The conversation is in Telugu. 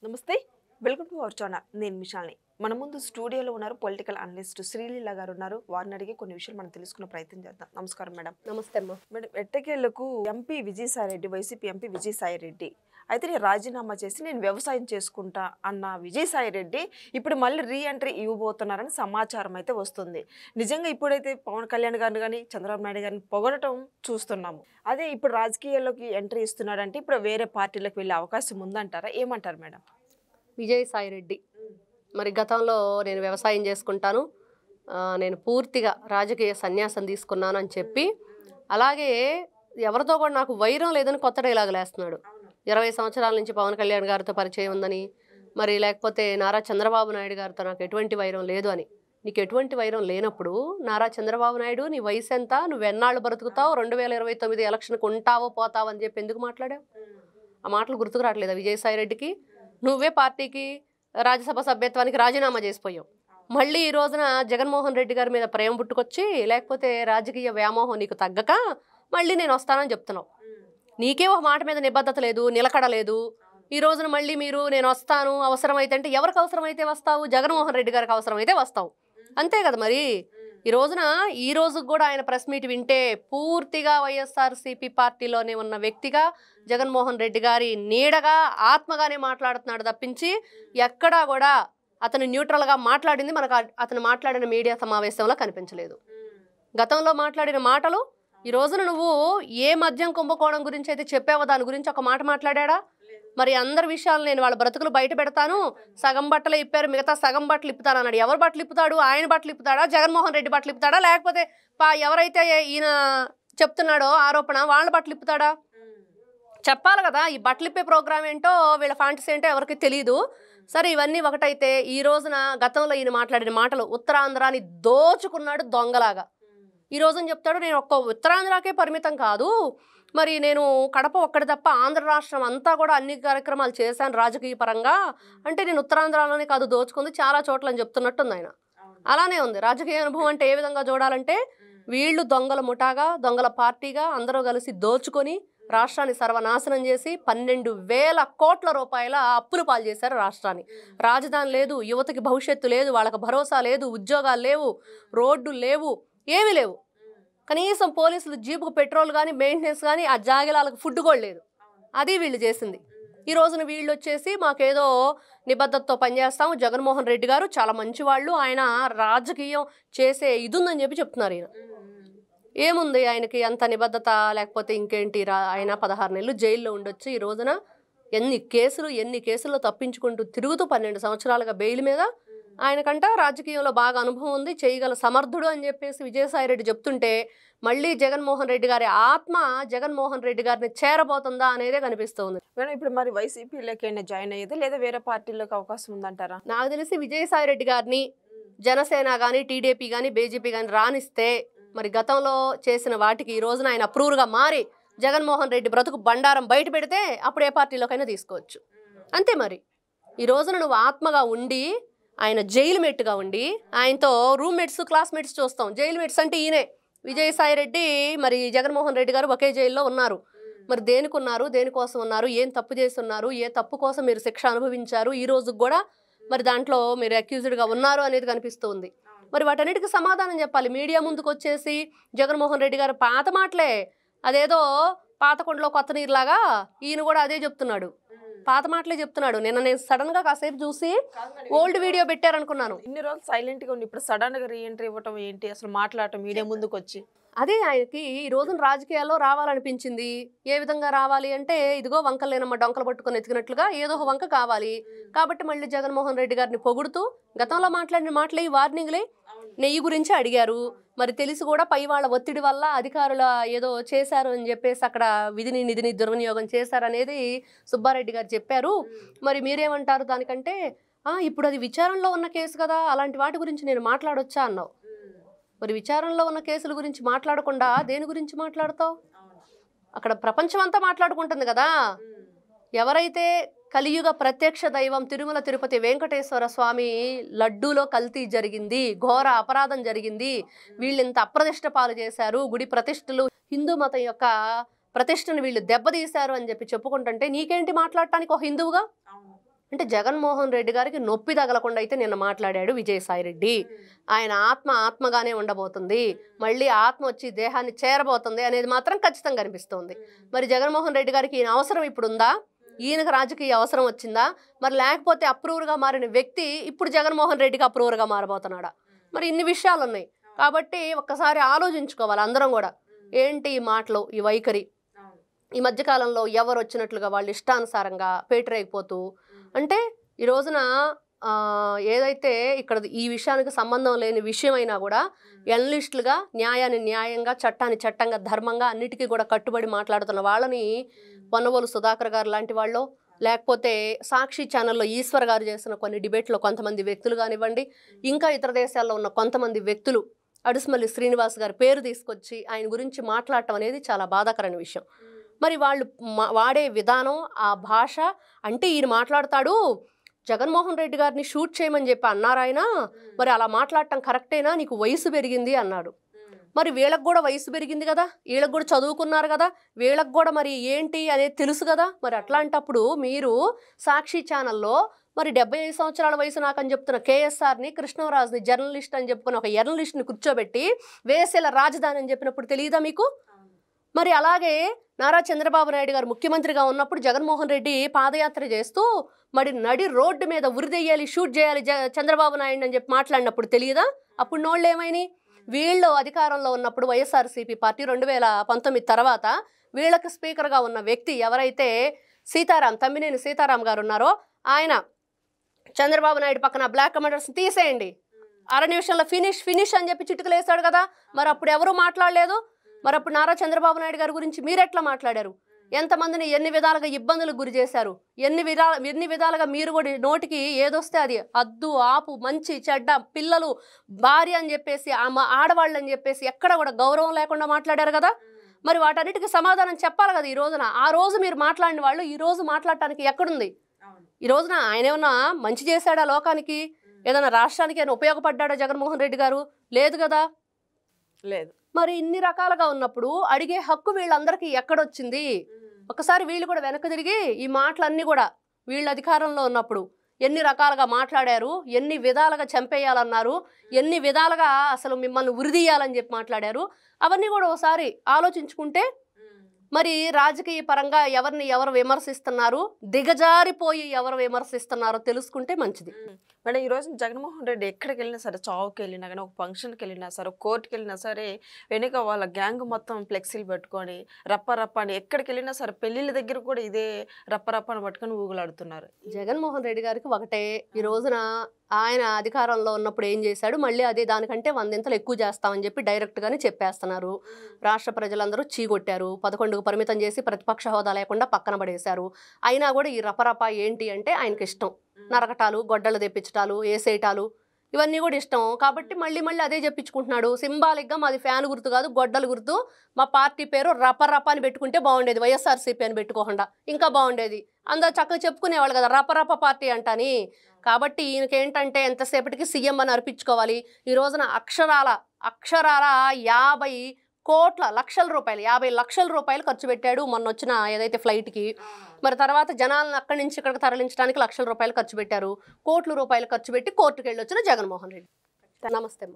నమస్తే, వెల్కమ్ టు అవర్ ఛానల్. నేను మిషాల్ని. మన ముందు స్టూడియోలో ఉన్నారు పొలిటికల్ అనలిస్ట్ శ్రీలీల గారు ఉన్నారు. వారిని అడిగి కొన్ని విషయాలు మనం తెలుసుకునే ప్రయత్నం చేద్దాం. నమస్కారం మేడం. నమస్తే అమ్మా. మేడం, ఎట్టకేళ్లకు MP Vijayasai Reddy, YCP MP Vijayasai Reddy అయితే నేను రాజీనామా చేసి నేను వ్యవసాయం చేసుకుంటా అన్న విజయసాయిరెడ్డి ఇప్పుడు మళ్ళీ రీ ఎంట్రీ ఇవ్వబోతున్నారని సమాచారం అయితే వస్తుంది. నిజంగా ఇప్పుడైతే పవన్ కళ్యాణ్ గారిని కానీ చంద్రబాబు నాయుడు గారిని పొగడటం చూస్తున్నాము. అదే ఇప్పుడు రాజకీయాల్లోకి ఎంట్రీ ఇస్తున్నాడంటే ఇప్పుడు వేరే పార్టీలకు వెళ్ళే అవకాశం ఉందంటారా? ఏమంటారు మేడం? విజయసాయిరెడ్డి మరి గతంలో నేను వ్యవసాయం చేసుకుంటాను, నేను పూర్తిగా రాజకీయ సన్యాసం తీసుకున్నాను అని చెప్పి, అలాగే ఎవరితో కూడా నాకు వైరం లేదని కొత్త డైలాగులు వేస్తున్నాడు. 20 సంవత్సరాల నుంచి పవన్ కళ్యాణ్ గారితో పరిచయం ఉందని, మరి లేకపోతే నారా చంద్రబాబు నాయుడు గారితో నాకు ఎటువంటి వైరం లేదు అని. నీకు ఎటువంటి వైరం లేనప్పుడు నారా చంద్రబాబు నాయుడు నీ వయసు ఎంత, నువ్వు ఎన్నాళ్ళు బ్రతుకుతావు, 2029 ఎలక్షన్కి ఉంటావో పోతావు అని చెప్పి ఎందుకు మాట్లాడావు? ఆ మాటలు గుర్తుకు రావట్లేదా విజయసాయిరెడ్డికి? నువ్వే పార్టీకి రాజ్యసభ సభ్యత్వానికి రాజీనామా చేసిపోయావు. మళ్ళీ ఈ రోజున జగన్మోహన్ రెడ్డి గారి మీద ప్రేమ పుట్టుకొచ్చి, లేకపోతే రాజకీయ వ్యామోహం నీకు తగ్గక మళ్ళీ నేను వస్తానని చెప్తున్నావు. నీకే ఒక మాట మీద నిబద్ధత లేదు, నిలకడ లేదు. ఈ రోజున మళ్ళీ మీరు నేను వస్తాను అవసరమైతే అంటే ఎవరికి అవసరమైతే వస్తావు? జగన్మోహన్ రెడ్డి గారికి అవసరమైతే వస్తావు, అంతే కదా. మరి ఈ రోజుకు కూడా ఆయన ప్రెస్ మీట్ వింటే పూర్తిగా వైఎస్ఆర్సీపీ పార్టీలోనే ఉన్న వ్యక్తిగా జగన్మోహన్ రెడ్డి గారి నీడగా ఆత్మగానే మాట్లాడుతున్నాడు తప్పించి ఎక్కడా కూడా అతను న్యూట్రల్గా మాట్లాడింది మనకు అతను మాట్లాడిన మీడియా సమావేశంలో కనిపించలేదు. గతంలో మాట్లాడిన మాటలు ఈ రోజున నువ్వు ఏ మద్యం కుంభకోణం గురించి అయితే చెప్పావో దాని గురించి ఒక మాట మాట్లాడా? మరి అందరి విషయాలు నేను వాళ్ళ బ్రతుకులు బయట పెడతాను, సగం బట్టలు ఇప్పారు మిగతా సగం బట్టలు ఇప్పుతాను అన్నాడు. ఎవరు బట్టలు ఇప్పుతాడు? ఆయన బట్టలు ఇప్పుతాడా, జగన్మోహన్ రెడ్డి బట్టలు ఇప్పుతాడా, లేకపోతే ఎవరైతే ఈయన చెప్తున్నాడో ఆరోపణ వాళ్ళ బట్టలు ఇప్పుతాడా? చెప్పాలి కదా. ఈ బట్టలు ఇప్పే ప్రోగ్రామ్ ఏంటో వీళ్ళ ఫాంటసీ ఏంటో ఎవరికి తెలియదు. సరే, ఇవన్నీ ఒకటైతే ఈ రోజున గతంలో ఈయన మాట్లాడిన మాటలు ఉత్తరాంధ్రాని దోచుకున్నాడు దొంగలాగా. ఈ రోజున చెప్తాడు నేను ఒక్క ఉత్తరాంధ్రాకే పరిమితం కాదు, మరి నేను కడప ఒక్కటి తప్ప ఆంధ్ర రాష్ట్రం అంతా కూడా అన్ని కార్యక్రమాలు చేశాను రాజకీయ పరంగా. అంటే నేను ఉత్తరాంధ్రలోనే కాదు దోచుకుంది చాలా చోట్ల అని చెప్తున్నట్టుంది ఆయన. అలానే ఉంది రాజకీయ అనుభవం అంటే. ఏ విధంగా చూడాలంటే వీళ్ళు దొంగల ముఠాగా, దొంగల పార్టీగా అందరూ కలిసి దోచుకొని రాష్ట్రాన్ని సర్వనాశనం చేసి 12,000 కోట్ల రూపాయల అప్పులు పాలు చేశారు రాష్ట్రాన్ని. రాజధాని లేదు, యువతకి భవిష్యత్తు లేదు, వాళ్ళకి భరోసా లేదు, ఉద్యోగాలు లేవు, రోడ్డు లేవు, ఏమీ లేవు. కనీసం పోలీసులు జీపుకు పెట్రోల్ కానీ మెయింటెనెన్స్ కానీ ఆ జాగిలాలకు ఫుడ్ కూడా లేదు. అది వీళ్ళు చేసింది. ఈ రోజున వీళ్ళు వచ్చేసి మాకేదో నిబద్ధతతో పనిచేస్తాము, జగన్మోహన్ రెడ్డి గారు చాలా మంచివాళ్ళు, ఆయన రాజకీయం చేసే ఇది ఉందని చెప్పి చెప్తున్నారు. ఈయన ఏముంది ఆయనకి అంత నిబద్ధత లేకపోతే ఇంకేంటి? ఆయన 16 నెలలు జైల్లో ఉండొచ్చు. ఈ రోజున ఎన్ని కేసులు తప్పించుకుంటూ తిరుగుతూ 12 సంవత్సరాలుగా బెయిల్ మీద ఆయనకంట రాజకీయంలో బాగా అనుభవం ఉంది, చేయగల సమర్థుడు అని చెప్పేసి విజయసాయిరెడ్డి చెప్తుంటే మళ్ళీ జగన్మోహన్ రెడ్డి గారి ఆత్మ జగన్మోహన్ రెడ్డి గారిని చేరబోతుందా అనేదే కనిపిస్తుంది. మేడం, ఇప్పుడు మరి వైసీపీలోకైనా జాయిన్ అయ్యేది లేదా వేరే పార్టీలోకి అవకాశం ఉందంటారా? నాకు తెలిసి విజయసాయిరెడ్డి గారిని జనసేన కానీ టీడీపీ కానీ బీజేపీ కానీ రానిస్తే మరి గతంలో చేసిన వాటికి ఈ రోజున ఆయన అప్రూవ్గా మారి జగన్మోహన్ రెడ్డి బ్రతుకు బండారం బయట పెడితే అప్పుడు ఏ పార్టీలోకైనా తీసుకోవచ్చు, అంతే. మరి ఈ రోజున నువ్వు ఆత్మగా ఉండి ఆయన జైలు మెట్టుగా ఉండి ఆయనతో రూమ్మేట్స్ క్లాస్మేట్స్ చూస్తాం. జైలు మేట్స్ అంటే ఈయనే విజయసాయిరెడ్డి, మరి జగన్మోహన్ రెడ్డి గారు ఒకే జైల్లో ఉన్నారు. మరి దేనికి ఉన్నారు, దేనికోసం ఉన్నారు, ఏం తప్పు చేస్తున్నారు, ఏ తప్పు కోసం మీరు శిక్ష అనుభవించారు, ఈ రోజుకి కూడా మరి దాంట్లో మీరు అక్యూజ్డ్గా ఉన్నారు అనేది కనిపిస్తుంది. మరి వాటన్నిటికీ సమాధానం చెప్పాలి. మీడియా ముందుకు వచ్చేసి జగన్మోహన్ రెడ్డి గారు పాత మాటలే, అదేదో పాత కొండలో కొత్త నీరులాగా ఈయన కూడా అదే చెప్తున్నాడు, పాత మాటలే చెప్తున్నాడు. నిన్న నేను సడన్ గా కాసేపు చూసి ఓల్డ్ వీడియో పెట్టారనుకున్నాను. ఇన్ని రోజులు సైలెంట్ గా ఉండి ఇప్పుడు సడన్ గా రీఎంట్రీ ఇవ్వటం ఏంటి? అసలు మాట్లాడటం మీడియా ముందుకు వచ్చి అదే ఆయనకి ఈ రోజున రాజకీయాల్లో రావాలనిపించింది. ఏ విధంగా రావాలి అంటే ఇదిగో వంకలు లేనమ్మ డొంకలు పట్టుకొని ఎత్తుకున్నట్లుగా ఏదో ఒక వంక కావాలి. కాబట్టి మళ్ళీ జగన్మోహన్ రెడ్డి గారిని పొగుడుతూ గతంలో మాట్లాడిన మాటలే వార్నింగ్లే. నెయ్యి గురించి అడిగారు, మరి తెలిసి కూడా పై వాళ్ళ ఒత్తిడి వల్ల అధికారుల ఏదో చేశారు అని చెప్పేసి అక్కడ నిధిని దుర్వినియోగం చేశారనేది సుబ్బారెడ్డి గారు చెప్పారు. మరి మీరేమంటారు దానికంటే? ఇప్పుడు అది విచారణలో ఉన్న కేసు కదా, అలాంటి వాటి గురించి నేను మాట్లాడొచ్చా అన్నావు. మరి విచారణలో ఉన్న కేసుల గురించి మాట్లాడకుండా దేని గురించి మాట్లాడతావు? అక్కడ ప్రపంచం అంతా మాట్లాడుకుంటుంది కదా. ఎవరైతే కలియుగ ప్రత్యక్ష దైవం తిరుమల తిరుపతి వెంకటేశ్వర స్వామి లడ్డూలో కల్తీ జరిగింది, ఘోర అపరాధం జరిగింది, వీళ్ళు ఇంత అప్రతిష్ట పాలు చేశారు, గుడి ప్రతిష్టలు హిందూ మతం యొక్క ప్రతిష్టను వీళ్ళు దెబ్బతీశారు అని చెప్పి చెప్పుకుంటుంటే నీకేంటి మాట్లాడటానికి ఒక హిందువుగా? అంటే జగన్మోహన్ రెడ్డి గారికి నొప్పి తగలకుండా అయితే నిన్న మాట్లాడాడు విజయసాయి రెడ్డి. ఆయన ఆత్మగానే ఉండబోతుంది, మళ్ళీ ఆత్మ వచ్చి దేహాన్ని చేరబోతుంది అనేది మాత్రం ఖచ్చితంగా కనిపిస్తోంది. మరి జగన్మోహన్ రెడ్డి గారికి ఈయన అవసరం ఇప్పుడు ఉందా? ఈయనకు రాజకీయ అవసరం వచ్చిందా? మరి లేకపోతే అప్రూవర్గా మారిన వ్యక్తి ఇప్పుడు జగన్మోహన్ రెడ్డికి అప్రూవర్గా మారబోతున్నాడా? మరి ఇన్ని విషయాలు ఉన్నాయి కాబట్టి ఒక్కసారి ఆలోచించుకోవాలి అందరం కూడా. ఏంటి ఈ మాటలు, ఈ వైఖరి? ఈ మధ్యకాలంలో ఎవరు వచ్చినట్లుగా వాళ్ళు ఇష్టానుసారంగా పేటరేగిపోతూ, అంటే ఈ రోజున ఏదైతే ఇక్కడ ఈ విషయానికి సంబంధం లేని విషయమైనా కూడా ఎనలిస్టులుగా న్యాయాన్ని న్యాయంగా, చట్టాన్ని చట్టంగా, ధర్మంగా అన్నిటికీ కూడా కట్టుబడి మాట్లాడుతున్న వాళ్ళని పొన్నవోలు సుధాకర్ గారు లాంటి వాళ్ళు, లేకపోతే సాక్షి ఛానల్లో ఈశ్వర్ గారు చేసిన కొన్ని డిబేట్లో కొంతమంది వ్యక్తులు కానివ్వండి, ఇంకా ఇతర దేశాల్లో ఉన్న కొంతమంది వ్యక్తులు అడుసుమల్లి శ్రీనివాస్ గారి పేరు తీసుకొచ్చి ఆయన గురించి మాట్లాడటం అనేది చాలా బాధాకరమైన విషయం. మరి వాళ్ళు వాడే విధానం, ఆ భాష, అంటే ఈయన మాట్లాడతాడు జగన్మోహన్ రెడ్డి గారిని షూట్ చేయమని చెప్పి అన్నారు ఆయన, మరి అలా మాట్లాడటం కరెక్టేనా, నీకు వయసు పెరిగింది అన్నాడు. మరి వీళ్ళకి కూడా వయసు పెరిగింది కదా, వీళ్ళకి కూడా చదువుకున్నారు కదా, వీళ్ళకి కూడా మరి ఏంటి అనేది తెలుసు కదా. మరి అట్లాంటప్పుడు మీరు సాక్షి ఛానల్లో మరి 75 సంవత్సరాల వయసు నాకని చెప్తున్న కేఎస్ఆర్ని, కృష్ణరాజుని జర్నలిస్ట్ అని చెప్పుకుని ఒక జర్నలిస్ట్ని కూర్చోబెట్టి వేసేల రాజధాని అని చెప్పినప్పుడు తెలియదా మీకు? మరి అలాగే నారా చంద్రబాబు నాయుడు గారు ముఖ్యమంత్రిగా ఉన్నప్పుడు జగన్మోహన్ రెడ్డి పాదయాత్ర చేస్తూ మరి నడి రోడ్డు మీద ఉరిదెయ్యాలి, షూట్ చేయాలి చంద్రబాబు నాయుడు అని చెప్పి మాట్లాడినప్పుడు తెలియదా? అప్పుడు నోళ్ళు ఏమైనాయి? వీళ్ళు అధికారంలో ఉన్నప్పుడు వైఎస్ఆర్సీపీ పార్టీ 2019 తర్వాత వీళ్ళకి స్పీకర్గా ఉన్న వ్యక్తి ఎవరైతే తమ్మినేని సీతారాం గారు ఉన్నారో ఆయన చంద్రబాబు నాయుడు పక్కన బ్లాక్ కమెంటర్స్ తీసేయండి, 6 నిమిషంలో ఫినిష్ అని చెప్పి చిటుకలు వేస్తాడు కదా. మరి అప్పుడు ఎవరు మాట్లాడలేదు. మరి అప్పుడు నారా చంద్రబాబు నాయుడు గారి గురించి మీరెట్లా మాట్లాడారు? ఎంతమందిని ఎన్ని విధాలుగా ఇబ్బందులకు గురి చేశారు, ఎన్ని విధాలుగా మీరు కూడా నోటికి ఏదొస్తే అది అద్దు ఆపు, మంచి చెడ్డ, పిల్లలు, భార్య అని చెప్పేసి, ఆడవాళ్ళు అని చెప్పేసి ఎక్కడ కూడా గౌరవం లేకుండా మాట్లాడారు కదా. మరి వాటన్నిటికీ సమాధానం చెప్పాలి కదా ఈ రోజున. ఆ రోజు మీరు మాట్లాడిన వాళ్ళు ఈ రోజు మాట్లాడటానికి ఎక్కడుంది? ఈ రోజున ఆయన ఏమన్నా మంచి చేశాడా లోకానికి? ఏదైనా రాష్ట్రానికి ఏమైనా ఉపయోగపడ్డాడా జగన్మోహన్ రెడ్డి గారు? లేదు కదా. లేదు. మరి ఇన్ని రకాలుగా ఉన్నప్పుడు అడిగే హక్కు వీళ్ళందరికీ ఎక్కడొచ్చింది? ఒకసారి వీళ్ళు కూడా వెనక్కి తిరిగి ఈ మాటలన్నీ కూడా వీళ్ళ అధికారంలో ఉన్నప్పుడు ఎన్ని రకాలుగా మాట్లాడారు, ఎన్ని విధాలుగా చంపేయాలన్నారు, ఎన్ని విధాలుగా అసలు మిమ్మల్ని ఉరిదీయాలని చెప్పి మాట్లాడారు, అవన్నీ కూడా ఒకసారి ఆలోచించుకుంటే మరి రాజకీయ పరంగా ఎవరు విమర్శిస్తున్నారు, దిగజారిపోయి ఎవరు విమర్శిస్తున్నారో తెలుసుకుంటే మంచిది. మేడం, ఈరోజు జగన్మోహన్ రెడ్డి ఎక్కడికి వెళ్ళినా సరే, చావుకి వెళ్ళినా కానీ, ఒక ఫంక్షన్కి వెళ్ళినా సరే, కోర్టుకి వెళ్ళినా సరే, వెనుక వాళ్ళ గ్యాంగ్ మొత్తం ఫ్లెక్సీలు పెట్టుకొని రప్ప అని ఎక్కడికి వెళ్ళినా సరే, పెళ్ళిళ్ళ దగ్గర కూడా ఇదే రప్ప అని పట్టుకొని ఊగులాడుతున్నారు. జగన్మోహన్ రెడ్డి గారికి ఒకటే, ఈ రోజున ఆయన అధికారంలో ఉన్నప్పుడు ఏం చేశాడు, మళ్ళీ అదే దానికంటే 100 ఎక్కువ చేస్తామని చెప్పి డైరెక్ట్గానే చెప్పేస్తున్నారు. రాష్ట్ర ప్రజలందరూ చీగొట్టారు, 11కు పరిమితం చేసి ప్రతిపక్ష హోదా లేకుండా పక్కన పడేశారు. అయినా కూడా ఈ రపరప ఏంటి అంటే ఆయనకి ఇష్టం. నరకటాలు, గొడ్డలు తెప్పించటాలు, ఏసేయటాలు, ఇవన్నీ కూడా ఇష్టం కాబట్టి మళ్ళీ అదే చెప్పించుకుంటున్నాడు. సింబాలిక్గా మాది ఫ్యాన్ గుర్తు కాదు, గొడ్డలు గుర్తు, మా పార్టీ పేరు రపరప అని పెట్టుకుంటే బాగుండేది, వైఎస్ఆర్సీపీ అని పెట్టుకోకుండా ఇంకా బాగుండేది. అందరూ చక్కగా చెప్పుకునేవాళ్ళు కదా రపరప పార్టీ అంటని. కాబట్టి ఈయనకేంటంటే ఎంతసేపటికి సీఎం అని అర్పించుకోవాలి. ఈ రోజున అక్షరాల 50 లక్షల రూపాయలు ఖర్చు పెట్టాడు మొన్న వచ్చిన ఏదైతే ఫ్లైట్కి. మరి తర్వాత జనాలను అక్కడి నుంచి ఇక్కడికి తరలించడానికి లక్షల రూపాయలు ఖర్చు పెట్టారు, కోట్ల రూపాయలు ఖర్చు పెట్టి కోర్టుకు వెళ్ళి వచ్చిన జగన్మోహన్ రెడ్డి. నమస్తే అమ్మ.